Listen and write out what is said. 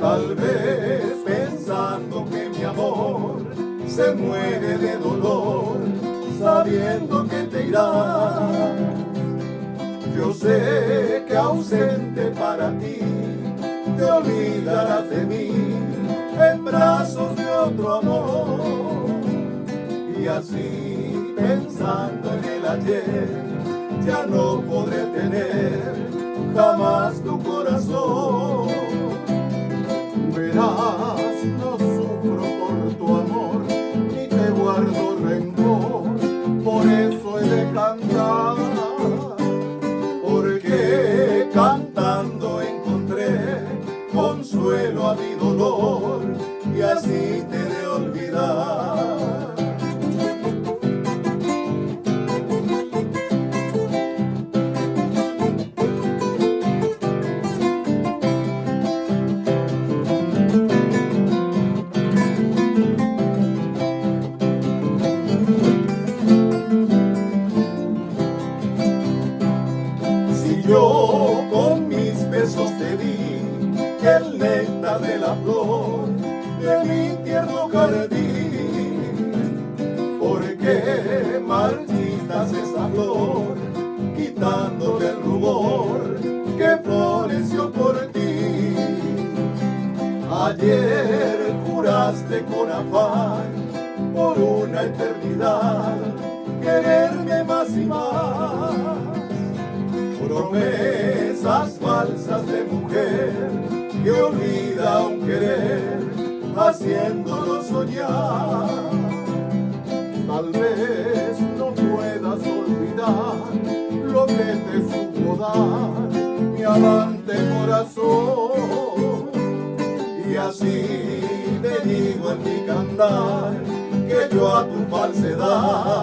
Tal vez pensando que mi amor se muere de dolor, sabiendo que te irás. Yo sé que ausente para ti, te olvidarás de mí en brazos de otro amor. Y así, pensando en el ayer, ya no podré tener jamás tu corazón. Verás, no sufro por tu amor, ni te guardo rencor, por eso he de cantar, porque cantando encontré consuelo a mi dolor, y así te he de olvidar. Yo con mis besos te di el néctar de la flor de mi tierno jardín. ¿Por qué marchitas esa flor, quitándole el rubor que floreció por ti? Ayer juraste con afán por una eternidad quererme más y más. Promesas falsas de mujer que olvida un querer haciéndolo soñar. Tal vez no puedas olvidar lo que te supo dar mi amante corazón. Y así te digo en mi cantar que yo a tu falsedad